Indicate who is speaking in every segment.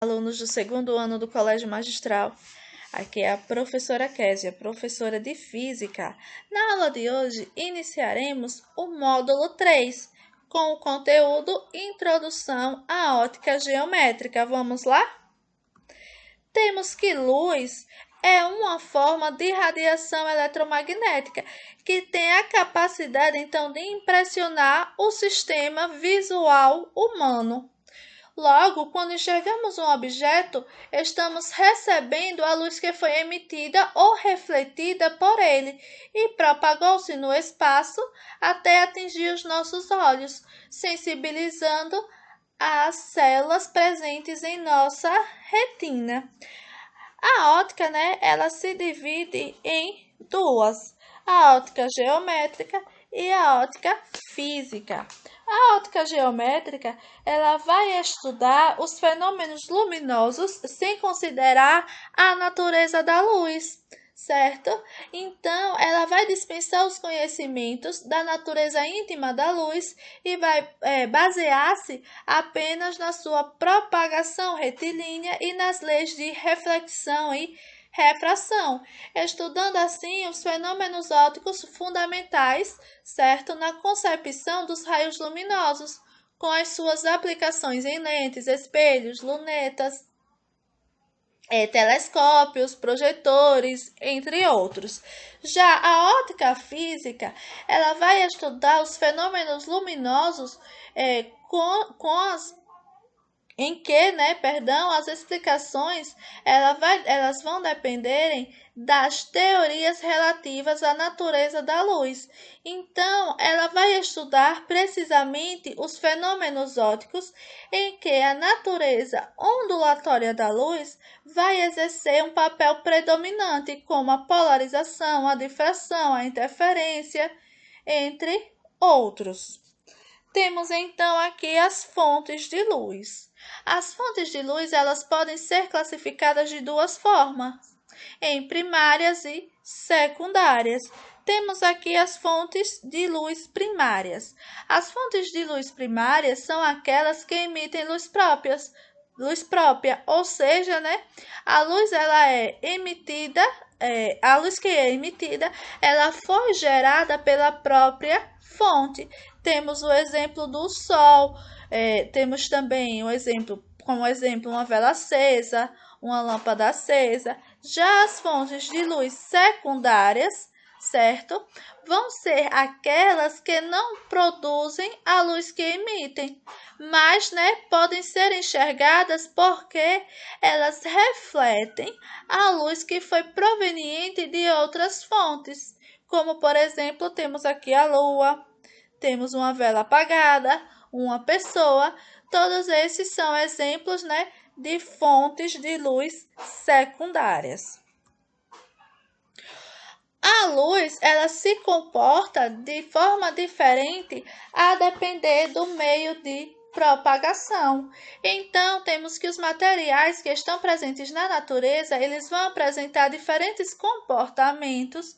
Speaker 1: Alunos do segundo ano do Colégio Magistral. Aqui é a professora Késia, professora de Física. Na aula de hoje, iniciaremos o módulo 3, com o conteúdo Introdução à Ótica Geométrica. Vamos lá? Temos que luz é uma forma de radiação eletromagnética que tem a capacidade, então, de impressionar o sistema visual humano. Logo, quando enxergamos um objeto, estamos recebendo a luz que foi emitida ou refletida por ele e propagou-se no espaço até atingir os nossos olhos, sensibilizando as células presentes em nossa retina. A óptica, ela se divide em duas: a óptica geométrica e a óptica física. A óptica geométrica, ela vai estudar os fenômenos luminosos sem considerar a natureza da luz, certo? Então, ela vai dispensar os conhecimentos da natureza íntima da luz e vai basear-se apenas na sua propagação retilínea e nas leis de reflexão e refração, estudando assim os fenômenos ópticos fundamentais, certo, na concepção dos raios luminosos, com as suas aplicações em lentes, espelhos, lunetas, telescópios, projetores, entre outros. Já a óptica física, ela vai estudar os fenômenos luminosos as explicações elas vão dependerem das teorias relativas à natureza da luz. Então, ela vai estudar precisamente os fenômenos ópticos em que a natureza ondulatória da luz vai exercer um papel predominante, como a polarização, a difração, a interferência, entre outros. Temos então aqui as fontes de luz. As fontes de luz, elas podem ser classificadas de duas formas, em primárias e secundárias. Temos aqui as fontes de luz primárias. As fontes de luz primárias são aquelas que emitem luz própria, ou seja, a luz ela é emitida, a luz que é emitida, ela foi gerada pela própria fonte. Temos o exemplo do sol, temos também como exemplo uma vela acesa, uma lâmpada acesa. Já as fontes de luz secundárias, certo? Vão ser aquelas que não produzem a luz que emitem, mas, podem ser enxergadas porque elas refletem a luz que foi proveniente de outras fontes, como, por exemplo, temos aqui a lua, temos uma vela apagada, uma pessoa. Todos esses são exemplos, de fontes de luz secundárias. A luz, ela se comporta de forma diferente a depender do meio de propagação. Então, temos que os materiais que estão presentes na natureza, eles vão apresentar diferentes comportamentos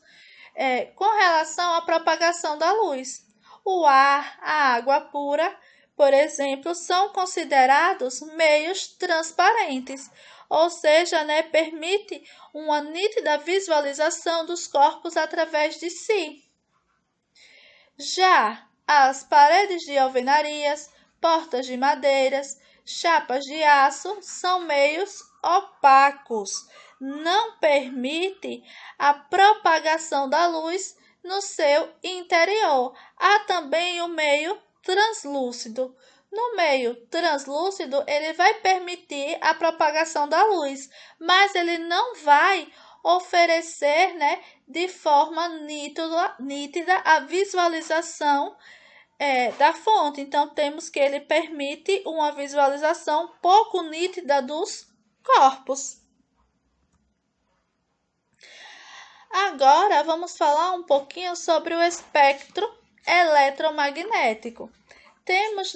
Speaker 1: com relação à propagação da luz. O ar, a água pura, por exemplo, são considerados meios transparentes, ou seja, permite uma nítida visualização dos corpos através de si. Já as paredes de alvenarias, portas de madeiras, chapas de aço são meios opacos, não permite a propagação da luz no seu interior. Há também o meio translúcido. No meio translúcido, ele vai permitir a propagação da luz, mas ele não vai oferecer, de forma nítida a visualização da fonte. Então, temos que ele permite uma visualização pouco nítida dos corpos. Agora, vamos falar um pouquinho sobre o espectro eletromagnético. Temos,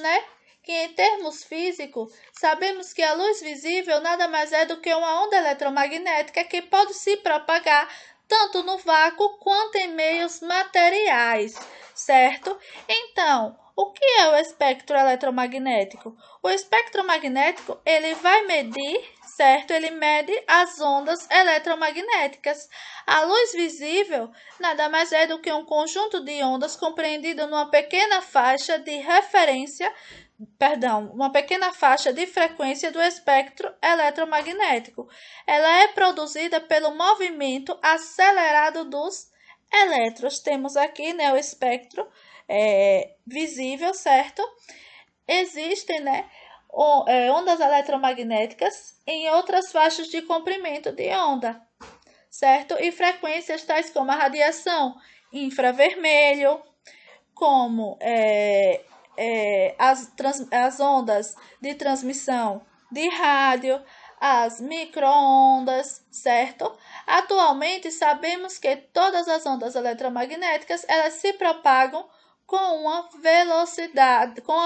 Speaker 1: que em termos físicos, sabemos que a luz visível nada mais é do que uma onda eletromagnética que pode se propagar tanto no vácuo quanto em meios materiais, certo? Então, O que é o espectro eletromagnético? O espectro magnético, ele vai medir, certo? Ele mede as ondas eletromagnéticas. A luz visível nada mais é do que um conjunto de ondas compreendido numa pequena faixa de referência, uma pequena faixa de frequência do espectro eletromagnético. Ela é produzida pelo movimento acelerado dos elétrons. Temos aqui, né, o espectro visível, certo? Existem, né, ondas eletromagnéticas em outras faixas de comprimento de onda, certo? E frequências tais como a radiação infravermelho, como as ondas de transmissão de rádio, as microondas, certo? Atualmente sabemos que todas as ondas eletromagnéticas elas se propagam com a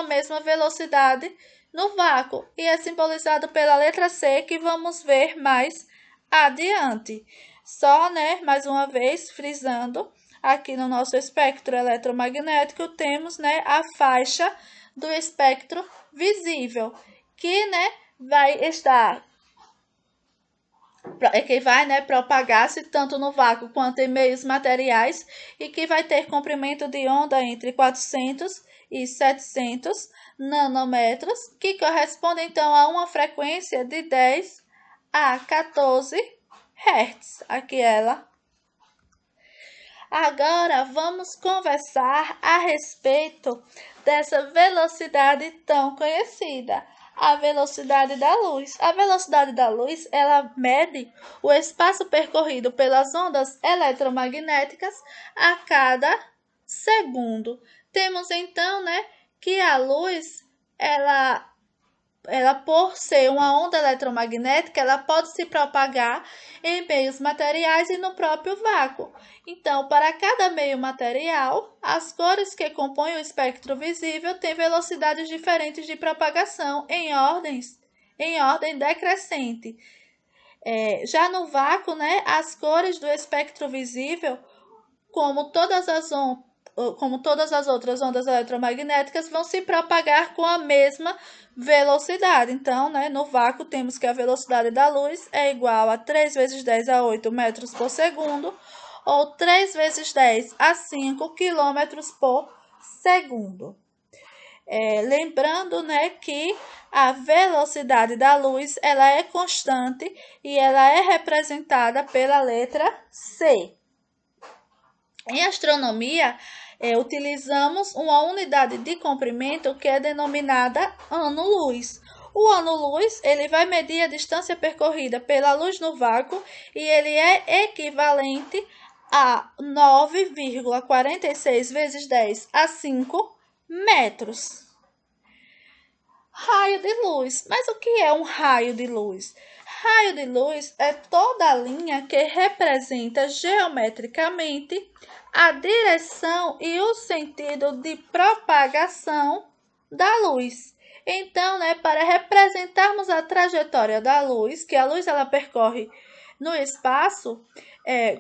Speaker 1: mesma velocidade no vácuo, e é simbolizado pela letra C, que vamos ver mais adiante. Só, né, mais uma vez, frisando, aqui no nosso espectro eletromagnético temos, né, a faixa do espectro visível, que, né, vai propagar-se tanto no vácuo quanto em meios materiais, e que vai ter comprimento de onda entre 400 e 700 nanômetros, que corresponde então a uma frequência de 10 a 14 Hz. Aqui ela. Agora vamos conversar a respeito dessa velocidade tão conhecida, a velocidade da luz. A velocidade da luz, ela mede o espaço percorrido pelas ondas eletromagnéticas a cada segundo. Temos então, né, que a luz, ela por ser uma onda eletromagnética, ela pode se propagar em meios materiais e no próprio vácuo. Então, para cada meio material, as cores que compõem o espectro visível têm velocidades diferentes de propagação em ordem decrescente. Já no vácuo, né, as cores do espectro visível, como todas as outras ondas eletromagnéticas, vão se propagar com a mesma velocidade. Então, né, no vácuo, temos que a velocidade da luz é igual a 3 vezes 10 a 8 metros por segundo, ou 3 vezes 10 a 5 quilômetros por segundo. Lembrando, né, que a velocidade da luz ela é constante e ela é representada pela letra C. Em astronomia, utilizamos uma unidade de comprimento que é denominada ano-luz. O ano-luz ele vai medir a distância percorrida pela luz no vácuo, e ele é equivalente a 9,46 vezes 10 a 5 metros. Raio de luz. Mas o que é um raio de luz? Raio de luz é toda a linha que representa geometricamente a direção e o sentido de propagação da luz. Então, né, para representarmos a trajetória da luz, que a luz ela percorre no espaço,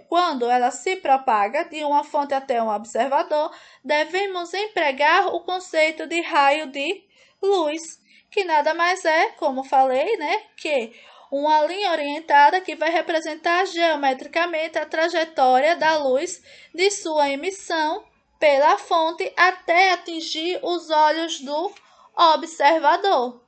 Speaker 1: quando ela se propaga de uma fonte até um observador, devemos empregar o conceito de raio de luz, que nada mais é, como falei, né, que uma linha orientada que vai representar geometricamente a trajetória da luz de sua emissão pela fonte até atingir os olhos do observador.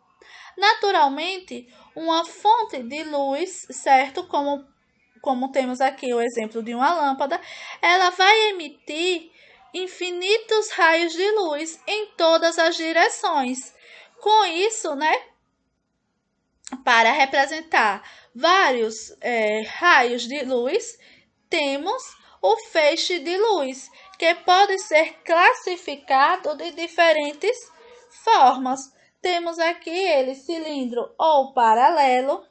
Speaker 1: Naturalmente, uma fonte de luz, certo? Como temos aqui o exemplo de uma lâmpada, ela vai emitir infinitos raios de luz em todas as direções. Com isso, né, para representar vários raios de luz, temos o feixe de luz, que pode ser classificado de diferentes formas. Temos aqui ele cilindro ou paralelo,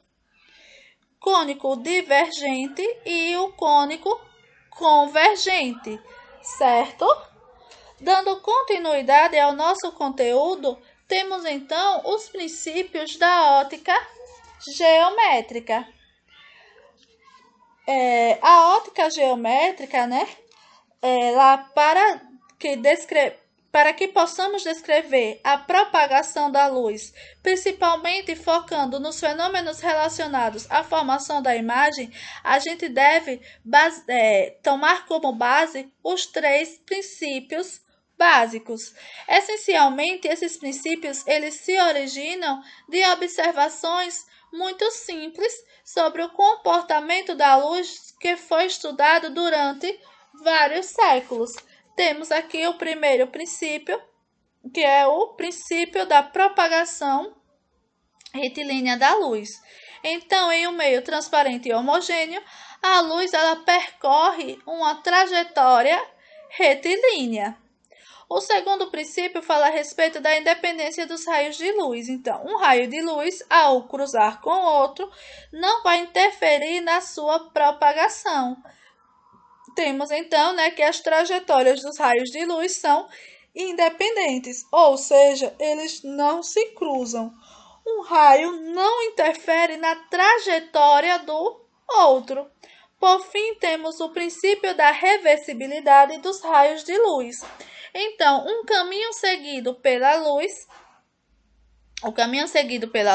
Speaker 1: cônico divergente e o cônico convergente, certo? Dando continuidade ao nosso conteúdo, temos então os princípios da ótica geométrica. A ótica geométrica, né, ela para que possamos descrever a propagação da luz, principalmente focando nos fenômenos relacionados à formação da imagem, a gente deve tomar como base os 3 princípios básicos. Essencialmente, esses princípios eles se originam de observações muito simples sobre o comportamento da luz que foi estudado durante vários séculos. Temos aqui o primeiro princípio, que é o princípio da propagação retilínea da luz. Então, em um meio transparente e homogêneo, a luz ela percorre uma trajetória retilínea. O segundo princípio fala a respeito da independência dos raios de luz. Então, um raio de luz, ao cruzar com outro, não vai interferir na sua propagação. Temos então, que as trajetórias dos raios de luz são independentes, ou seja, eles não se cruzam. Um raio não interfere na trajetória do outro. Por fim, temos o princípio da reversibilidade dos raios de luz. Então, o caminho seguido pela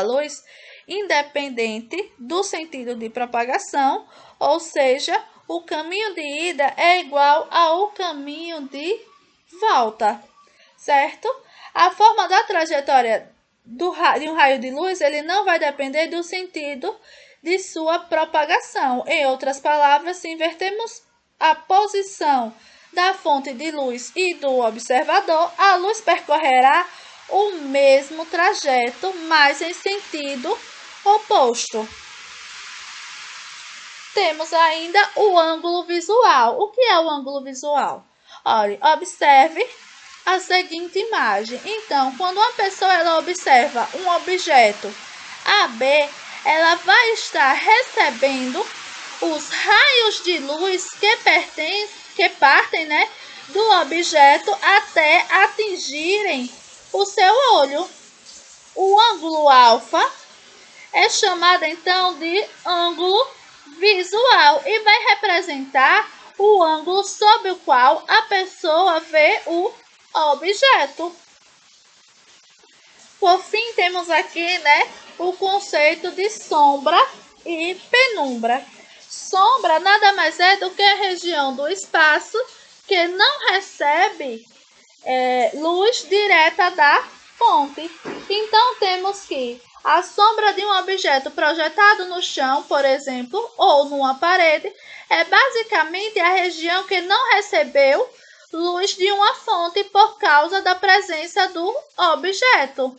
Speaker 1: luz, independente do sentido de propagação, ou seja, o caminho de ida é igual ao caminho de volta, certo? A forma da trajetória de um raio de luz, ele não vai depender do sentido de sua propagação. Em outras palavras, se invertermos a posição da fonte de luz e do observador, a luz percorrerá o mesmo trajeto, mas em sentido oposto. Temos ainda o ângulo visual. O que é o ângulo visual? Olha, observe a seguinte imagem. Então, quando uma pessoa ela observa um objeto AB, ela vai estar recebendo os raios de luz que partem, do objeto até atingirem o seu olho. O ângulo alfa é chamado então de ângulo visual e vai representar o ângulo sob o qual a pessoa vê o objeto. Por fim, temos aqui, o conceito de sombra e penumbra. Sombra nada mais é do que a região do espaço que não recebe luz direta da fonte. Então, temos que a sombra de um objeto projetado no chão, por exemplo, ou numa parede, é basicamente a região que não recebeu luz de uma fonte por causa da presença do objeto.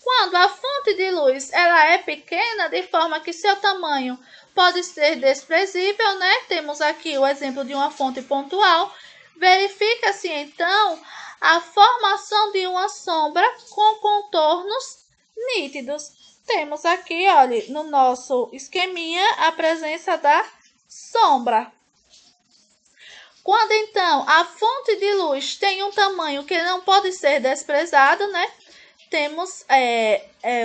Speaker 1: Quando a fonte de luz ela é pequena, de forma que seu tamanho pode ser desprezível, Temos aqui o exemplo de uma fonte pontual. Verifica-se, então, a formação de uma sombra com contornos nítidos. Temos aqui, olha, no nosso esqueminha, a presença da sombra. Quando, então, a fonte de luz tem um tamanho que não pode ser desprezado, Temos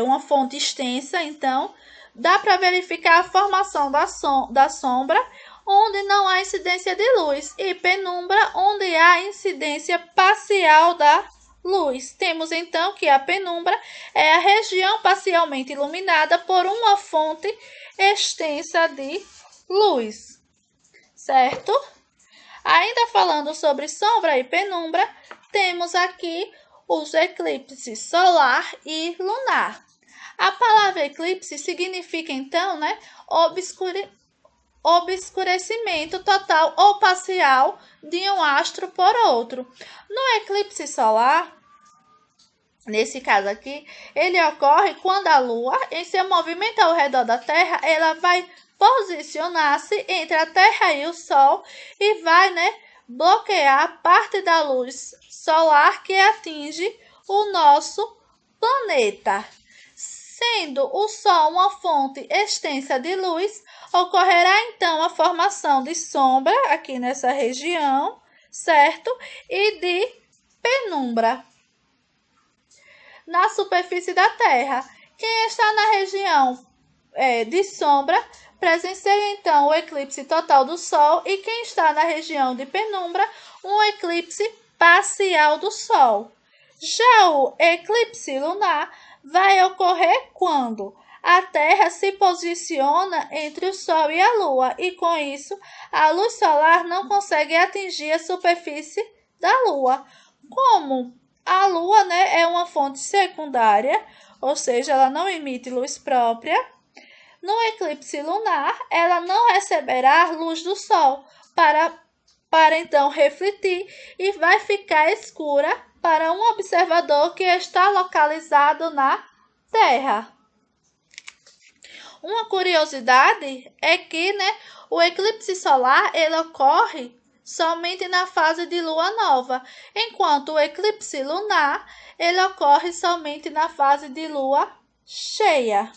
Speaker 1: uma fonte extensa, então, dá para verificar a formação da sombra, onde não há incidência de luz, e penumbra, onde há incidência parcial da luz. Temos então que a penumbra é a região parcialmente iluminada por uma fonte extensa de luz, certo? Ainda falando sobre sombra e penumbra, temos aqui os eclipses solar e lunar. A palavra eclipse significa então, obscurecimento total ou parcial de um astro por outro. No eclipse solar, nesse caso aqui, ele ocorre quando a Lua, em seu movimento ao redor da Terra, ela vai posicionar-se entre a Terra e o Sol e vai, bloquear parte da luz solar que atinge o nosso planeta. Sendo o Sol uma fonte extensa de luz, ocorrerá então a formação de sombra aqui nessa região, certo? E de penumbra na superfície da Terra. Quem está na região de sombra presencia então o eclipse total do Sol, e quem está na região de penumbra, um eclipse parcial do Sol. Já o eclipse lunar vai ocorrer quando a Terra se posiciona entre o Sol e a Lua e, com isso, a luz solar não consegue atingir a superfície da Lua. Como a Lua, é uma fonte secundária, ou seja, ela não emite luz própria, no eclipse lunar, ela não receberá luz do Sol para então refletir e vai ficar escura para um observador que está localizado na Terra. Uma curiosidade é que, o eclipse solar ele ocorre somente na fase de lua nova, enquanto o eclipse lunar ele ocorre somente na fase de lua cheia.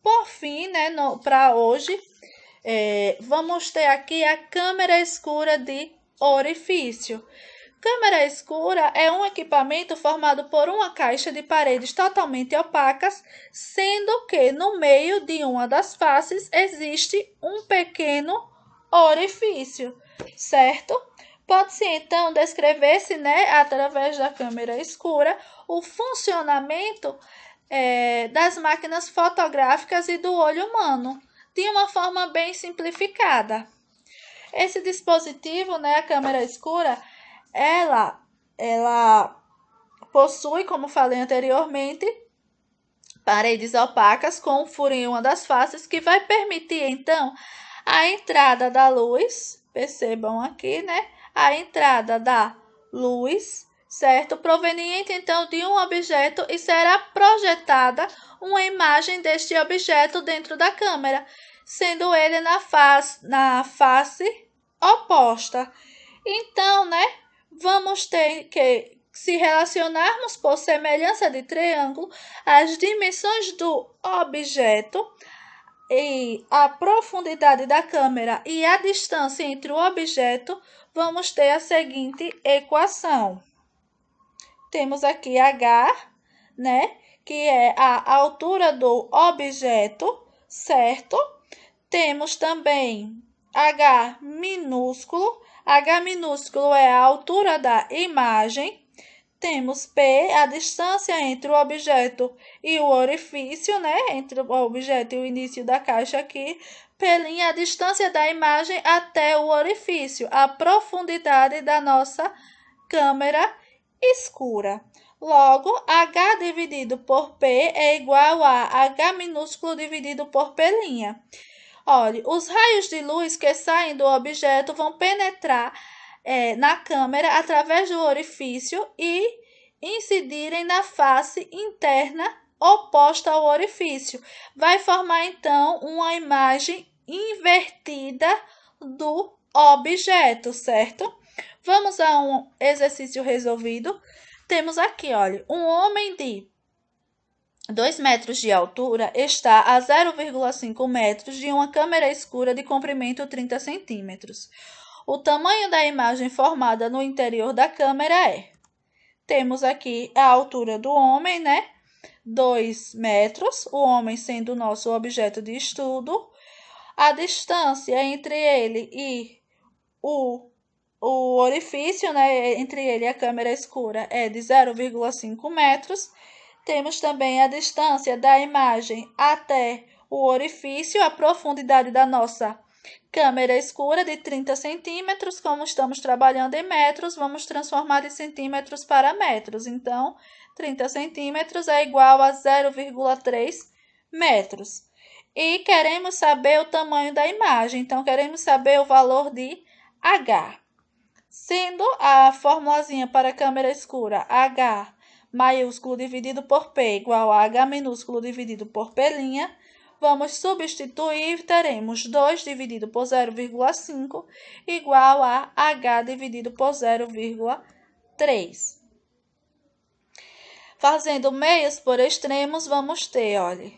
Speaker 1: Por fim, para hoje, vamos ter aqui a câmera escura de orifício. Câmera escura é um equipamento formado por uma caixa de paredes totalmente opacas, sendo que no meio de uma das faces existe um pequeno orifício, certo? Pode-se então descrever-se, através da câmera escura, o funcionamento das máquinas fotográficas e do olho humano, de uma forma bem simplificada. Esse dispositivo, a câmera escura, ela possui, como falei anteriormente, paredes opacas com um furo em uma das faces que vai permitir, então, a entrada da luz, percebam aqui, a entrada da luz, certo? Proveniente, então, de um objeto e será projetada uma imagem deste objeto dentro da câmera, sendo ele na face oposta. Então, vamos ter que, se relacionarmos por semelhança de triângulo, as dimensões do objeto e a profundidade da câmera e a distância entre o objeto, vamos ter a seguinte equação. Temos aqui H, que é a altura do objeto, certo? Temos também H minúsculo. H minúsculo é a altura da imagem. Temos P, a distância entre o objeto e o orifício, entre o objeto e o início da caixa aqui. P', a distância da imagem até o orifício, a profundidade da nossa câmera escura. Logo, H dividido por P é igual a H minúsculo dividido por P'. Olha, os raios de luz que saem do objeto vão penetrar na câmera através do orifício e incidirem na face interna oposta ao orifício. Vai formar, então, uma imagem invertida do objeto, certo? Vamos a um exercício resolvido. Temos aqui, olha, um homem de 2 metros de altura está a 0,5 metros de uma câmera escura de comprimento 30 centímetros. O tamanho da imagem formada no interior da câmera é... Temos aqui a altura do homem, 2 metros, o homem sendo o nosso objeto de estudo. A distância entre ele e o orifício, entre ele e a câmera escura é de 0,5 metros. Temos também a distância da imagem até o orifício, a profundidade da nossa câmera escura de 30 centímetros. Como estamos trabalhando em metros, vamos transformar de centímetros para metros. Então, 30 centímetros é igual a 0,3 metros. E queremos saber o tamanho da imagem, então queremos saber o valor de H. Sendo a formulazinha para a câmera escura H maiúsculo dividido por P igual a H minúsculo dividido por P', vamos substituir e teremos 2 dividido por 0,5 igual a H dividido por 0,3. Fazendo meios por extremos, vamos ter, olha,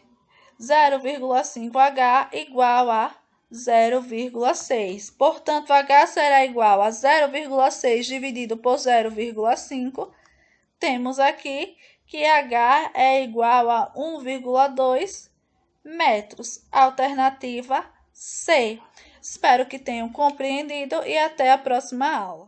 Speaker 1: 0,5H igual a 0,6. Portanto, H será igual a 0,6 dividido por 0,5. Temos aqui que H é igual a 1,2 metros. Alternativa C. Espero que tenham compreendido e até a próxima aula.